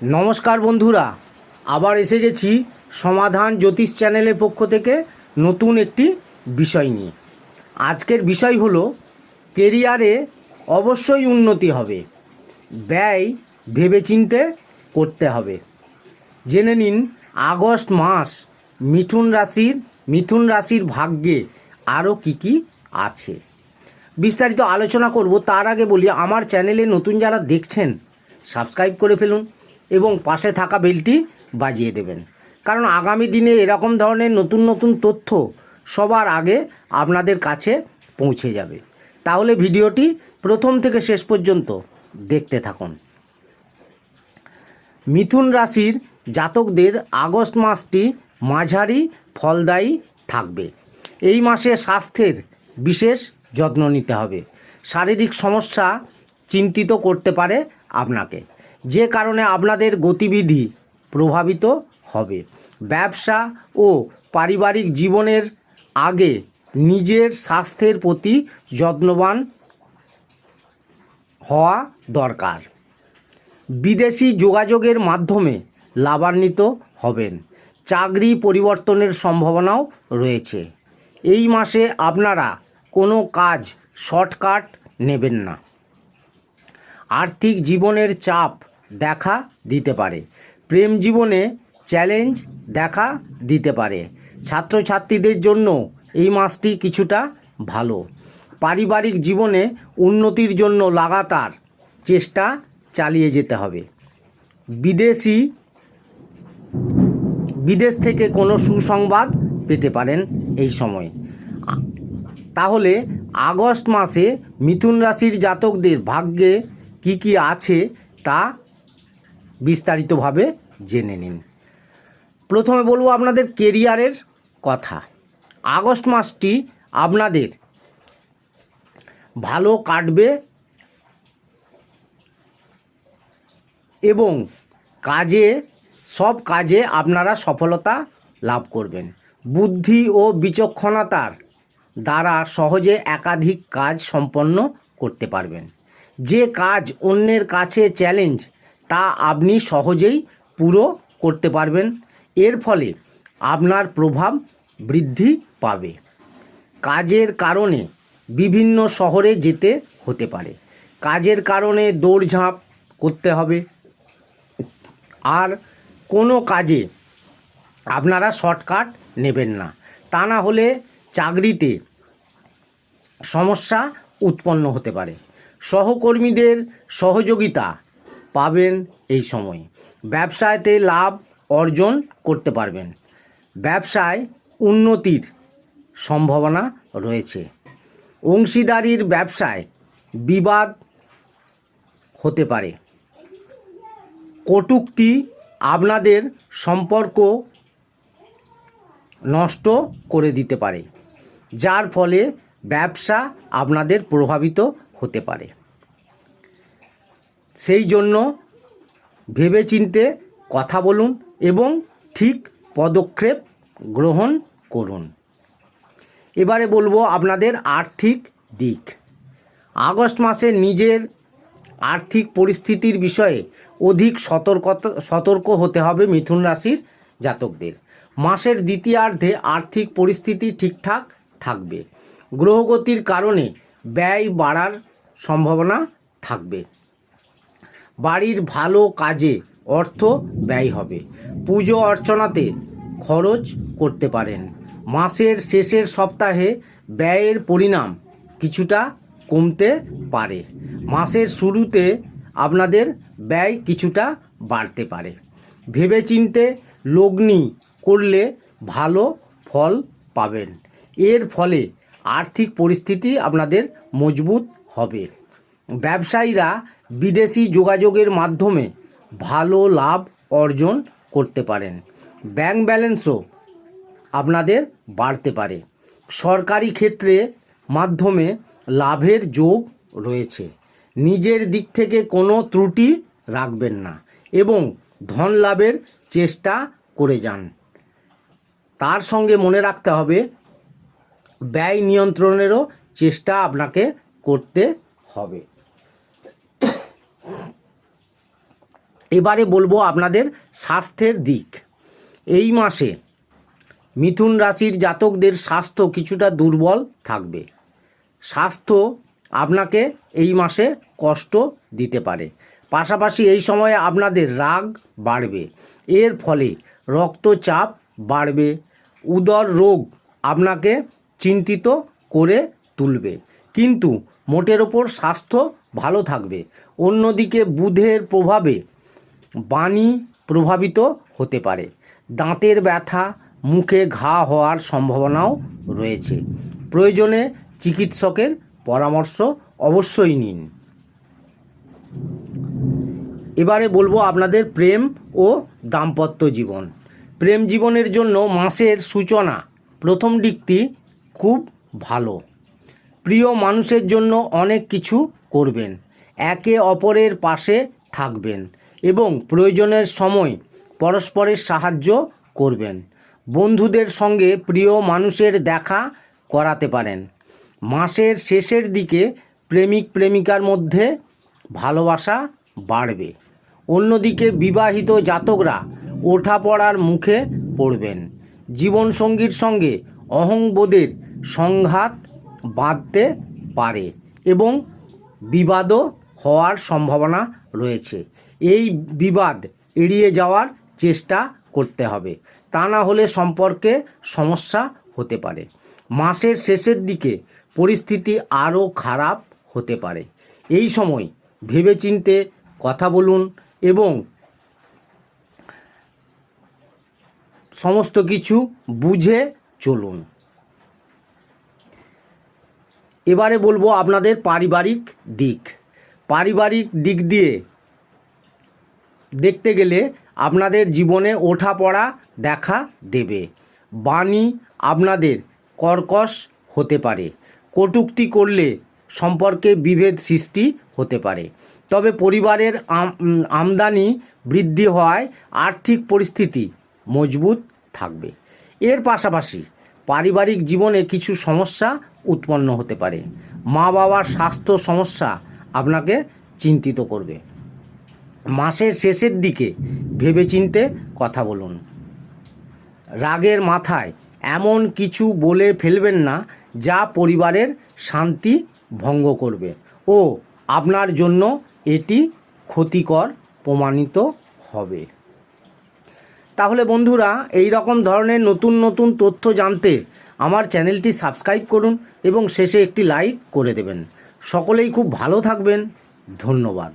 নমস্কার বন্ধুরা, আবার এসে গেছি সমাধান জ্যোতিষ চ্যানেলের পক্ষ থেকে নতুন একটি বিষয় নিয়ে। আজকের বিষয় হলো কেরিয়ারে অবশ্যই উন্নতি হবে, ব্যয় ভেবেচিন্তে করতে হবে। জেনে নিন আগস্ট মাস মিথুন রাশির ভাগ্যে আরও কি আছে, বিস্তারিত আলোচনা করব। তার আগে বলি, আমার চ্যানেলে নতুন যারা দেখছেন সাবস্ক্রাইব করে ফেলুন এবং পাশে থাকা বেলটি বাজিয়ে দেবেন, কারণ আগামী দিনে এরকম ধরনের নতুন নতুন তথ্য সবার আগে আপনাদের কাছে পৌঁছে যাবে। তাহলে ভিডিওটি প্রথম থেকে শেষ পর্যন্ত দেখতে থাকুন। মিথুন রাশির জাতকদের আগস্ট মাসটি মাঝারি ফলদায়ী থাকবে। এই মাসে স্বাস্থ্যের বিশেষ যত্ন নিতে হবে। শারীরিক সমস্যা চিন্তিত করতে পারে আপনাকে, যে কারণে আপনাদের গতিবিধি প্রভাবিত হবে। ব্যবসা ও পারিবারিক জীবনের আগে নিজের স্বাস্থ্যের প্রতি যত্নবান হওয়া দরকার। বিদেশি যোগাযোগের মাধ্যমে লাভান্বিত হবেন। চাকরি পরিবর্তনের সম্ভাবনাও রয়েছে। এই মাসে আপনারা কোনো কাজ শর্টকাট নেবেন না। আর্থিক জীবনের চাপ দেখা দিতে পারে। প্রেম জীবনে চ্যালেঞ্জ দেখা দিতে পারে। ছাত্রছাত্রীদের জন্য এই মাসটি কিছুটা ভালো। পারিবারিক জীবনে উন্নতির জন্য লাগাতার চেষ্টা চালিয়ে যেতে হবে। বিদেশ থেকে কোনো সুসংবাদ পেতে পারেন এই সময়। তাহলে আগস্ট মাসে মিথুন রাশির জাতকদের ভাগ্যে কি আছে তা বিস্তারিতভাবে জেনে নিন। প্রথমে বলবো আপনাদের কেরিয়ারের কথা। আগস্ট মাসটি আপনাদের ভালো কাটবে এবং সব কাজে আপনারা সফলতা লাভ করবেন। বুদ্ধি ও বিচক্ষণতার দ্বারা সহজে একাধিক কাজ সম্পন্ন করতে পারবেন। যে কাজ অন্যের কাছে চ্যালেঞ্জ, তা আপনি সহজেই পুরো করতে পারবেন। এর ফলে আপনার প্রভাব বৃদ্ধি পাবে। কাজের কারণে বিভিন্ন শহরে যেতে হতে পারে। কাজের কারণে দৌড়ঝাঁপ করতে হবে। আর কোনো কাজে আপনারা শর্টকাট নেবেন না, তা না হলে চাকরিতে সমস্যা উৎপন্ন হতে পারে। সহকর্মীদের সহযোগিতা পাবেন এই সময়। ব্যবসায়তে লাভ অর্জন করতে পারবেন। ব্যবসায় উন্নতির সম্ভাবনা রয়েছে। অংশীদারির ব্যবসায় বিবাদ হতে পারে। কটূক্তি আপনাদের সম্পর্ক নষ্ট করে দিতে পারে, যার ফলে ব্যবসা আপনাদের প্রভাবিত হতে পারে। সেই জন্য ভেবেচিন্তে কথা বলুন এবং ঠিক পদক্ষেপ গ্রহণ করুন। এবারে বলবো আপনাদের আর্থিক দিক। আগস্ট মাসে নিজের আর্থিক পরিস্থিতির বিষয়ে অধিক সতর্ক হতে হবে মিথুন রাশির জাতকদের। মাসের দ্বিতীয়ার্ধে আর্থিক পরিস্থিতি ঠিকঠাক থাকবে। গ্রহগতির কারণে ব্যয় বাড়ার সম্ভাবনা থাকবে। বাড়ির ভালো কাজে অর্থ ব্যয় হবে। পুজো অর্চনাতে খরচ করতে পারেন। মাসের শেষের সপ্তাহে ব্যয়ের পরিমাণ কিছুটা কমতে পারে। মাসের শুরুতে আপনাদের ব্যয় কিছুটা বাড়তে পারে। ভেবেচিন্তে লগ্নি করলে ভালো ফল পাবেন। এর ফলে আর্থিক পরিস্থিতি আপনাদের মজবুত হবে। ব্যবসায়ীরা বিদেশি যোগাযোগের মাধ্যমে ভালো লাভ অর্জন করতে পারেন। ব্যাংক ব্যালেন্সও আপনাদের বাড়তে পারে। সরকারি ক্ষেত্রে মাধ্যমে লাভের যোগ রয়েছে। নিজের দিক থেকে কোনো ত্রুটি রাখবেন না এবং ধন লাভের চেষ্টা করে যান। তার সঙ্গে মনে রাখতে হবে, ব্যয় নিয়ন্ত্রণেরও চেষ্টা আপনাকে করতে হবে। এবারে বলবো আপনাদের স্বাস্থ্যের দিক। এই মাসে মিথুন রাশির জাতকদের স্বাস্থ্য কিছুটা দুর্বল থাকবে। স্বাস্থ্য আপনাকে এই মাসে কষ্ট দিতে পারে। পাশাপাশি এই সময়ে আপনাদের রাগ বাড়বে, এর ফলে রক্তচাপ বাড়বে। উদর রোগ আপনাকে চিন্তিত করে তুলবে, কিন্তু মোটের ওপর স্বাস্থ্য ভালো থাকবে। অন্যদিকে বুধের প্রভাবে বাণী প্রভাবিত হতে পারে। দাঁতের ব্যথা, মুখে ঘা হওয়ার সম্ভাবনাও রয়েছে। প্রয়োজনে চিকিৎসকের পরামর্শ অবশ্যই নিন। এবারে বলবো আপনাদের প্রেম ও দাম্পত্য জীবন। প্রেম জীবনের জন্য মাসের সূচনা প্রথম দিকটি খুব ভালো। প্রিয় মানুষের জন্য অনেক কিছু করবেন, একে অপরের পাশে থাকবেন এবং প্রয়োজনের সময় পরস্পরের সাহায্য করবেন। বন্ধুদের সঙ্গে প্রিয় মানুষের দেখা করাতে পারেন। মাসের শেষের দিকে প্রেমিক প্রেমিকার মধ্যে ভালোবাসা বাড়বে। অন্যদিকে বিবাহিত জাতকরা ওঠাপড়ার মুখে পড়বেন। জীবনসঙ্গীর সঙ্গে অহংবোধের সংঘাত বাঁধতে পারে এবং বিবাদও হওয়ার সম্ভাবনা রয়েছে। এই বিবাদ এড়িয়ে যাওয়ার চেষ্টা করতে হবে, তা না হলে সম্পর্কে সমস্যা হতে পারে। মাসের শেষের দিকে পরিস্থিতি আরও খারাপ হতে পারে। এই সময় ভেবেচিন্তে কথা বলুন এবং সমস্ত কিছু বুঝে চলুন। এবারে বলবো আপনাদের পারিবারিক দিক। পারিবারিক দিক দিয়ে দেখতে গেলে আপনাদের জীবনে ওঠাপড়া দেখা দেবে। বাণী আপনাদের কর্কশ হতে পারে। কটূক্তি করলে সম্পর্কে বিভেদ সৃষ্টি হতে পারে। তবে পরিবারের আমদানি বৃদ্ধি হওয়ায় আর্থিক পরিস্থিতি মজবুত থাকবে। এর পাশাপাশি পারিবারিক জীবনে কিছু সমস্যা উৎপন্ন হতে পারে। মা বাবার স্বাস্থ্য সমস্যা আপনাকে চিন্তিত করবে। মাসের শেষের দিকে ভেবেচিন্তে কথা বলুন। রাগের মাথায় এমন কিছু বলে ফেলবেন না যা পরিবারের শান্তি ভঙ্গ করবে ও আপনার জন্য এটি ক্ষতিকর প্রমাণিত হবে। তাহলে বন্ধুরা, এই রকম ধরনের নতুন নতুন তথ্য জানতে আমার চ্যানেলটি সাবস্ক্রাইব করুন এবং শেষে একটি লাইক করে দেবেন। সকলেই খুব ভালো থাকবেন। ধন্যবাদ।